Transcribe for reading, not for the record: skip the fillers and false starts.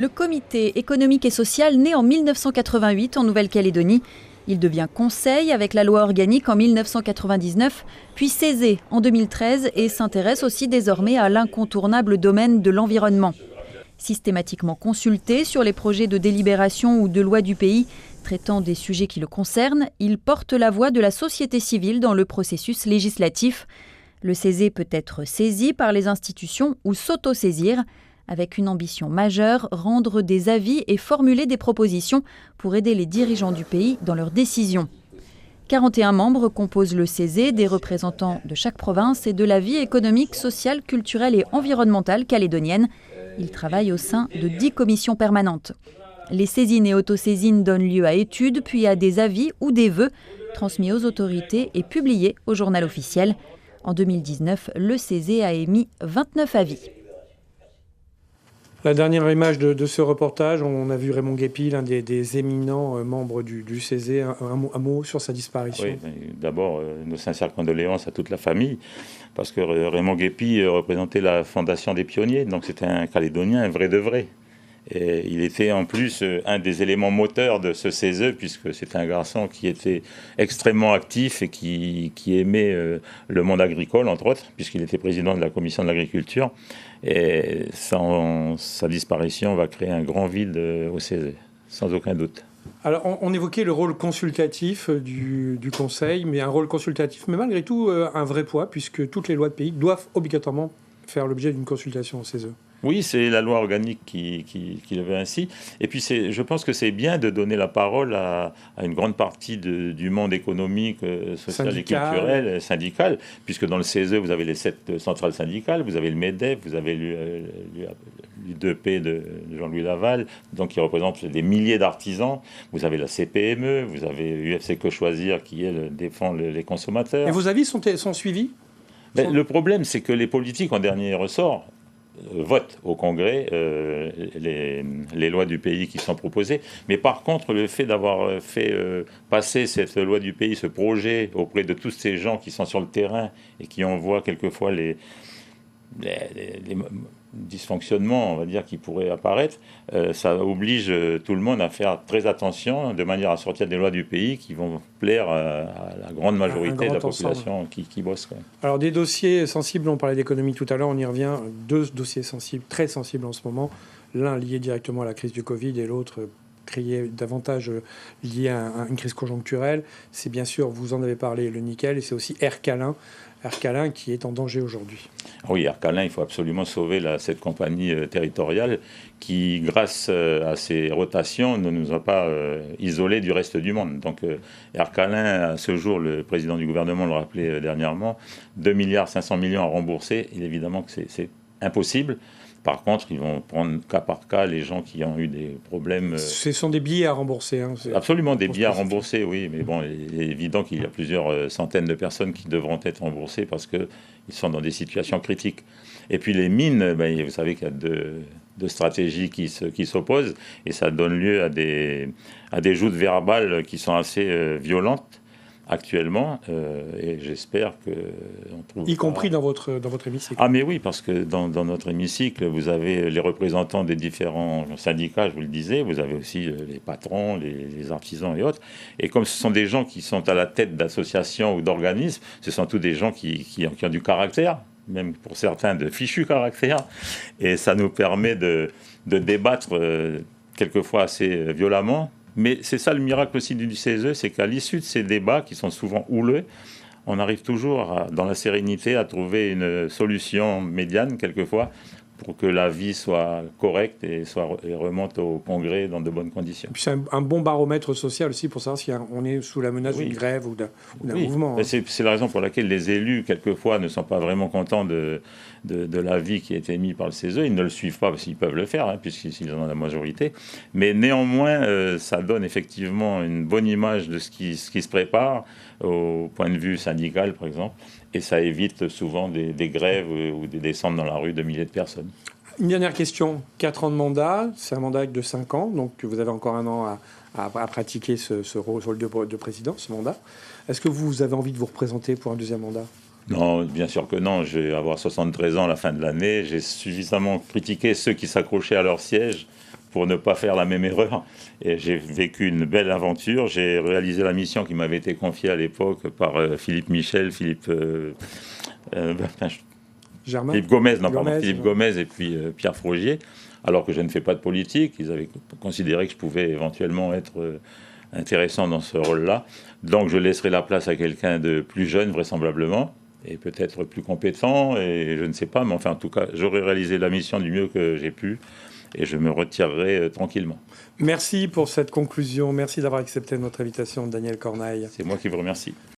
Le Comité économique et social naît en 1988 en Nouvelle-Calédonie. Il devient conseil avec la loi organique en 1999, puis CESE en 2013 et s'intéresse aussi désormais à l'incontournable domaine de l'environnement. Systématiquement consulté sur les projets de délibération ou de loi du pays traitant des sujets qui le concernent, il porte la voix de la société civile dans le processus législatif. Le CESE peut être saisi par les institutions ou s'autosaisir, avec une ambition majeure, rendre des avis et formuler des propositions pour aider les dirigeants du pays dans leurs décisions. 41 membres composent le CESE, des représentants de chaque province et de la vie économique, sociale, culturelle et environnementale calédonienne. Ils travaillent au sein de 10 commissions permanentes. Les saisines et autosaisines donnent lieu à études, puis à des avis ou des vœux transmis aux autorités et publiés au journal officiel. En 2019, le CESE a émis 29 avis. La dernière image de ce reportage, on a vu Raymond Guépy, l'un des éminents membres du CESE. Un mot sur sa disparition. Oui, d'abord, nos sincères condoléances à toute la famille, parce que Raymond Guépy représentait la Fondation des Pionniers, donc c'était un Calédonien, un vrai de vrai. Et il était en plus un des éléments moteurs de ce CESE, puisque c'était un garçon qui était extrêmement actif et qui aimait le monde agricole, entre autres, puisqu'il était président de la commission de l'agriculture. Et sa disparition va créer un grand vide au CESE, sans aucun doute. Alors, on évoquait le rôle consultatif du Conseil, mais un rôle consultatif, mais malgré tout un vrai poids, puisque toutes les lois de pays doivent obligatoirement faire l'objet d'une consultation au CESE. Oui, c'est la loi organique qui le veut ainsi. Et puis, je pense que c'est bien de donner la parole à une grande partie du monde économique, social et culturel, syndical, puisque dans le CESE, vous avez les 7 centrales syndicales, vous avez le MEDEF, vous avez l'U2P de Jean-Louis Laval, donc qui représente des milliers d'artisans, vous avez la CPME, vous avez UFC Que Choisir qui, elle, défend les consommateurs. Et vos avis sont suivis ? Le problème, c'est que les politiques, en dernier ressort, votent au Congrès les lois du pays qui sont proposées. Mais par contre, le fait d'avoir fait passer cette loi du pays, ce projet, auprès de tous ces gens qui sont sur le terrain et qui en voient quelquefois les dysfonctionnements, on va dire, qui pourraient apparaître, ça oblige tout le monde à faire très attention, de manière à sortir des lois du pays qui vont plaire à la grande majorité de la population qui bosse. Quoi. Alors, des dossiers sensibles, on parlait d'économie tout à l'heure, on y revient. 2 dossiers sensibles, très sensibles en ce moment. L'un lié directement à la crise du Covid et l'autre davantage lié à une crise conjoncturelle. C'est bien sûr, vous en avez parlé, le nickel, et c'est aussi Air Calin qui est en danger aujourd'hui. Oui, Air Calin, il faut absolument sauver cette compagnie territoriale qui, grâce à ses rotations, ne nous a pas isolés du reste du monde. Donc Air Calin, à ce jour, le président du gouvernement le rappelait dernièrement, 2,5 milliards à rembourser. Et évidemment que c'est impossible. Par contre, ils vont prendre cas par cas les gens qui ont eu des problèmes. Ce sont des billets à rembourser. Absolument, des billets à rembourser, oui. Mais bon, il est évident qu'il y a plusieurs centaines de personnes qui devront être remboursées parce qu'ils sont dans des situations critiques. Et puis les mines, vous savez qu'il y a deux stratégies qui s'opposent et ça donne lieu à des joutes verbales qui sont assez violentes actuellement, et j'espère qu'on trouve... Y compris dans votre hémicycle. Ah mais oui, parce que dans notre hémicycle, vous avez les représentants des différents syndicats, je vous le disais, vous avez aussi les patrons, les artisans et autres, et comme ce sont des gens qui sont à la tête d'associations ou d'organismes, ce sont tous des gens qui ont du caractère, même pour certains de fichus caractères, et ça nous permet de débattre quelquefois assez violemment. Mais c'est ça le miracle aussi du CESE, c'est qu'à l'issue de ces débats, qui sont souvent houleux, on arrive toujours, dans la sérénité, à trouver une solution médiane, quelquefois, pour que la vie soit correcte et remonte au Congrès dans de bonnes conditions. Et puis c'est un bon baromètre social aussi pour savoir si on est sous la menace d'une grève ou d'un mouvement. Hein. C'est la raison pour laquelle les élus, quelquefois, ne sont pas vraiment contents de l'avis qui a été émis par le CESE. Ils ne le suivent pas parce qu'ils peuvent le faire, puisqu'ils en ont la majorité. Mais néanmoins, ça donne effectivement une bonne image de ce qui se prépare au point de vue syndical, par exemple. Et ça évite souvent des grèves ou des descentes dans la rue de milliers de personnes. Une dernière question. 4 ans de mandat, c'est un mandat de 5 ans, donc vous avez encore un an à pratiquer ce rôle de président, ce mandat. Est-ce que vous avez envie de vous représenter pour un deuxième mandat ? Non, bien sûr que non. Je vais avoir 73 ans à la fin de l'année. J'ai suffisamment critiqué ceux qui s'accrochaient à leur siège pour ne pas faire la même erreur. Et j'ai vécu une belle aventure. J'ai réalisé la mission qui m'avait été confiée à l'époque par Philippe Michel, Philippe Gomez, Philippe Gomez et puis Pierre Frogier, alors que je ne fais pas de politique. Ils avaient considéré que je pouvais éventuellement être intéressant dans ce rôle-là. Donc je laisserai la place à quelqu'un de plus jeune, vraisemblablement, et peut-être plus compétent, et je ne sais pas, mais enfin en tout cas, j'aurai réalisé la mission du mieux que j'ai pu, et je me retirerai tranquillement. Merci pour cette conclusion. Merci d'avoir accepté notre invitation, Daniel Corneille. C'est moi qui vous remercie.